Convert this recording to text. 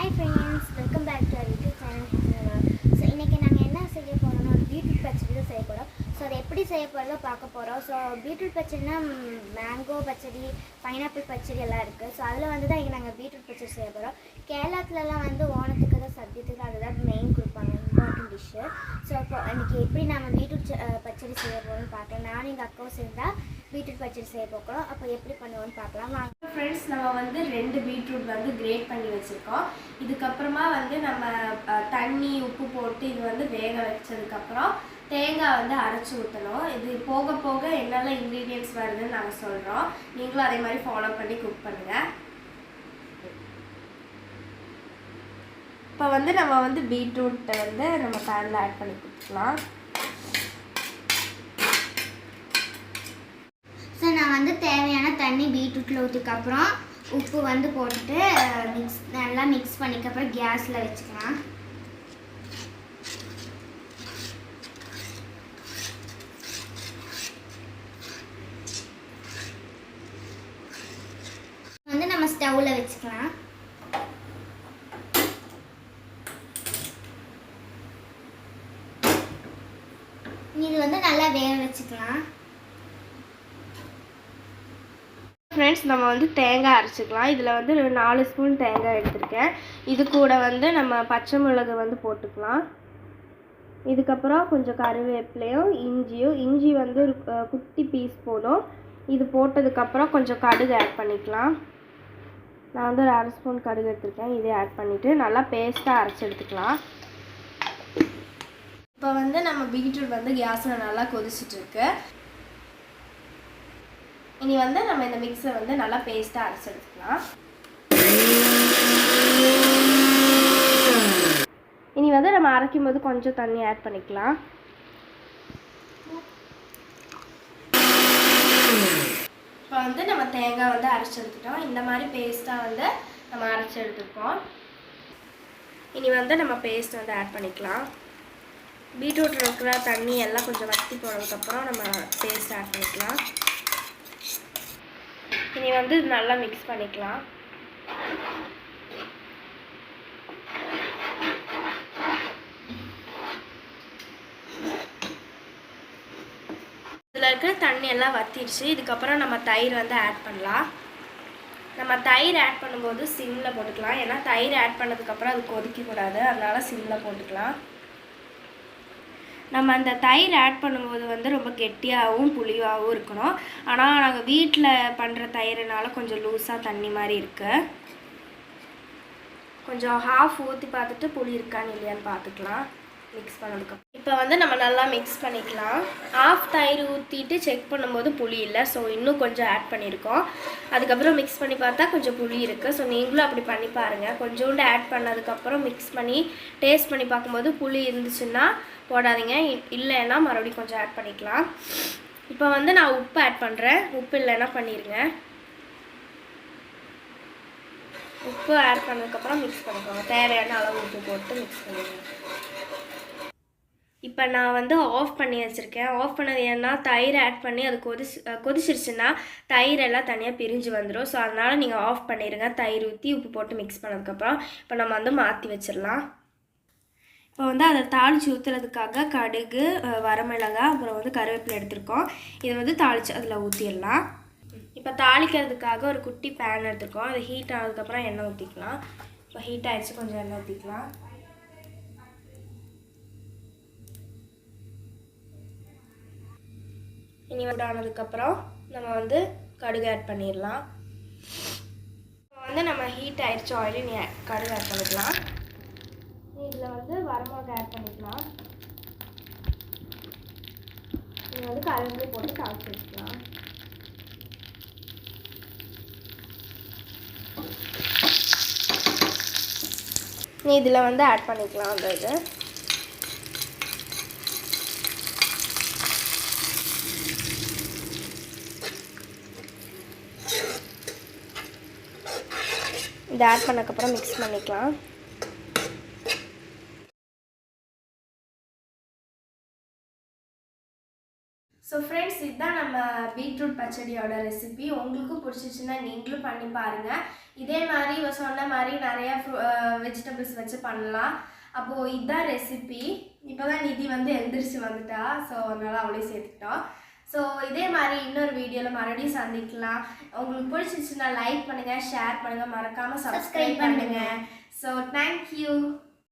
Hi friends, welcome back to our YouTube channel. So இன்னைக்கு நாங்க என்ன செய்ய போறோம்னா பீட்ரூட் பச்சடி செய்ய போறோம். ஸோ அதை எப்படி செய்ய போறதோ பார்க்க போறோம். ஸோ பீட்ரூட் பச்சடினா மேங்கோ பச்சடி, பைனாப்பிள் பச்சடி எல்லாம் இருக்கு. ஸோ அதில் வந்து தான் இங்கே நாங்கள் பீட்ரூட் பச்சடி செய்ய போறோம். கேரளாத்துலலாம் வந்து ஓணத்துக்கு தான் சத்தியத்துக்கு அதுதான் மெயின் கொடுப்பாங்க, இம்பார்ட்டன்ட் டிஷ்ஷு. ஸோ இப்போ இன்னைக்கு எப்படி நம்ம பீட்ரூட் பச்சடி செய்ய போகிறோம்னு பார்க்கலாம். நானும் எங்கள் அக்காவும் சேர்ந்தா பீட்ரூட் பச்சடி செய்ய போகிறோம். அப்போ எப்படி பண்ணுவோம்னு பார்க்கலாம். ஃப்ரெண்ட்ஸ், நம்ம வந்து 2 பீட்ரூட் வந்து கிரேட் பண்ணி வச்சுருக்கோம். இதுக்கப்புறமா வந்து நம்ம தண்ணி உப்பு போட்டு இது வந்து வேக வச்சதுக்கப்புறம் தேங்காய் வந்து அரைச்சி ஊற்றணும். இது போக போக என்னெல்லாம் இன்க்ரீடியன்ட்ஸ் வருதுன்னு நாங்கள் சொல்கிறோம். நீங்களும் அதே மாதிரி ஃபாலோ பண்ணி குக் பண்ணுங்கள். இப்போ வந்து நம்ம வந்து பீட்ரூட்டை வந்து நம்ம பேனில் ஆட் பண்ணி கொடுத்துக்கலாம். ஸோ நான் வந்து தேவையான தண்ணி பீட்ரூட்டில் ஊற்றிக்கப்புறம் உப்பு வந்து போட்டுட்டு நல்லா மிக்ஸ் பண்ணிக்கப்புறம் கேஸில் வச்சுக்கலாம். வந்து நம்ம ஸ்டவ்வில் வச்சுக்கலாம். இது வந்து நல்லா வேக வச்சுக்கலாம். ஃப்ரெண்ட்ஸ், நம்ம வந்து தேங்காய் அரைச்சிக்கலாம். இதில் வந்து 4 ஸ்பூன் தேங்காய் எடுத்திருக்கேன். இது கூட வந்து நம்ம பச்சை மிளகு வந்து போட்டுக்கலாம். இதுக்கப்புறம் கொஞ்சம் கருவேப்பிலையும் இஞ்சி வந்து ஒரு குட்டி பீஸ் போடும். இது போட்டதுக்கப்புறம் கொஞ்சம் கடுகு ஆட் பண்ணிக்கலாம். நான் வந்து ஒரு 1/2 ஸ்பூன் கடுகு எடுத்திருக்கேன். இதே ஆட் பண்ணிவிட்டு நல்லா பேஸ்ட்டாக அரைச்சி எடுத்துக்கலாம். இப்போ வந்து நம்ம பீட்ரூட் வந்து கேஸில் நல்லா கொதிச்சிட்ருக்கு. இனி வந்து நம்ம இந்த மிக்ஸை வந்து நல்லா பேஸ்ட்டாக அரைச்சி எடுத்துக்கலாம். இனி வந்து நம்ம அரைக்கும் போது கொஞ்சம் தண்ணி ஆட் பண்ணிக்கலாம். இப்போ வந்து நம்ம தேங்காய் வந்து அரைச்சி எடுத்துட்டோம். இந்த மாதிரி பேஸ்ட்டாக வந்து நம்ம அரைச்சி எடுத்துருக்கோம். இனி வந்து நம்ம பேஸ்ட் வந்து ஆட் பண்ணிக்கலாம். பீட்ரூட்டில் இருக்கிற தண்ணி எல்லாம் கொஞ்சம் வற்றி போனதுக்கப்புறம் நம்ம பேஸ்ட் ஆட் பண்ணிக்கலாம். இனி வந்து நல்லா மிக்ஸ் பண்ணிக்கலாம். இதில் இருக்கிற தண்ணி எல்லாம் வற்றிடுச்சு. இதுக்கப்புறம் நம்ம தயிர் வந்து ஆட் பண்ணலாம். நம்ம தயிர் ஆட் பண்ணும்போது சிம்மில் போட்டுக்கலாம். ஏன்னா தயிர் ஆட் பண்ணதுக்கப்புறம் அது கொதிக்கக்கூடாது, அதனால் சிம்மில் போட்டுக்கலாம். நம்ம அந்த தயிர் ஆட் பண்ணும்போது வந்து ரொம்ப கெட்டியாகவும் புளியாகவும் இருக்கணும். ஆனால் நாங்கள் வீட்டில் பண்ணுற தயிர்னால கொஞ்சம் லூஸாக தண்ணி மாதிரி இருக்குது. கொஞ்சம் ஹாஃப் ஊற்றி பார்த்துட்டு புளி இருக்கான்னு இல்லையான்னு பார்த்துக்கலாம் மிக்ஸ் பண்ணதுக்கப்புறம். இப்போ வந்து நம்ம நல்லா மிக்ஸ் பண்ணிக்கலாம். ஹாஃப் தயிர் ஊற்றிட்டு செக் பண்ணும்போது புளி இல்லை, ஸோ இன்னும் கொஞ்சம் ஆட் பண்ணியிருக்கோம். அதுக்கப்புறம் மிக்ஸ் பண்ணி பார்த்தா கொஞ்சம் புளி இருக்குது. ஸோ நீங்களும் அப்படி பண்ணி பாருங்கள். கொஞ்சோண்டு ஆட் பண்ணதுக்கப்புறம் மிக்ஸ் பண்ணி டேஸ்ட் பண்ணி பார்க்கும்போது புளி இருந்துச்சுன்னா போடாதீங்க, இல்லைன்னா மறுபடியும் கொஞ்சம் ஆட் பண்ணிக்கலாம். இப்போ வந்து நான் உப்பு ஆட் பண்ணுறேன். உப்பு இல்லைன்னா பண்ணிடுங்க. உப்பு ஆட் பண்ணதுக்கப்புறம் மிக்ஸ் பண்ணிக்கோங்க. தேவையான அளவு உப்பு போட்டு மிக்ஸ் பண்ணிடுங்க. இப்போ நான் வந்து ஆஃப் பண்ணி வச்சுருக்கேன். ஆஃப் பண்ணது ஏன்னா தயிர் ஆட் பண்ணி அது கொதிச்சிருச்சுன்னா தயிர் எல்லாம் தனியாக பிரிஞ்சு வந்துடும். ஸோ அதனால் நீங்கள் ஆஃப் பண்ணிடுங்க. தயிர் ஊற்றி உப்பு போட்டு மிக்ஸ் பண்ணதுக்கப்புறம் இப்போ நம்ம வந்து மாற்றி வச்சிடலாம். இப்போ வந்து அதை தாளித்து ஊற்றுறதுக்காக கடுகு, வரமிளகாய், அப்புறம் வந்து கருவேப்பிலை எடுத்துருக்கோம். இதை வந்து தாளித்து அதில் ஊற்றிடலாம். இப்போ தாளிக்கிறதுக்காக ஒரு குட்டி பேன் எடுத்துருக்கோம். அது ஹீட் ஆனதுக்கப்புறம் எண்ணெய் ஊற்றிக்கலாம். இப்போ ஹீட் ஆகிடுச்சு, கொஞ்சம் எண்ணெய் ஊற்றிக்கலாம். இனி ஆனதுக்கப்புறம் நம்ம வந்து கடுகு ஆட் பண்ணிடலாம். இப்போ வந்து நம்ம ஹீட் ஆகிடுச்சு ஆயில், நீ கடுகு ஆட் பண்ணிக்கலாம். இதில் வந்து வரமிளகாய் ஆட் பண்ணிக்கலாம். இதில் வந்து கருவேப்பிலை போட்டு தாளிச்சு வச்சுக்கலாம். நீ இதில் வந்து ஆட் பண்ணிக்கலாம் அந்த இது. இதை ஆட் பண்ணக்கப்புறம் மிக்ஸ் பண்ணிக்கலாம். ஸோ ஃப்ரெண்ட்ஸ், இதுதான் நம்ம பீட்ரூட் பச்சடியோட ரெசிபி. உங்களுக்கும் பிடிச்சிச்சுன்னா நீங்களும் பண்ணி பாருங்கள். இதே மாதிரி சொன்ன மாதிரி நிறையா வெஜிடபிள்ஸ் வச்சு பண்ணலாம். அப்போது இதுதான் ரெசிபி. இப்போ தான் நிதி எழுந்திரிச்சு வந்துட்டா, ஸோ அதனால் அவளே சேர்த்துக்கிட்டோம். ஸோ இதே மாதிரி இன்னொரு வீடியோவில் மறுபடியும் சந்திக்கலாம். உங்களுக்கு பிடிச்சிச்சுன்னா லைக் பண்ணுங்கள், ஷேர் பண்ணுங்கள், மறக்காமல் சப்ஸ்கிரைப் பண்ணுங்கள். So thank you.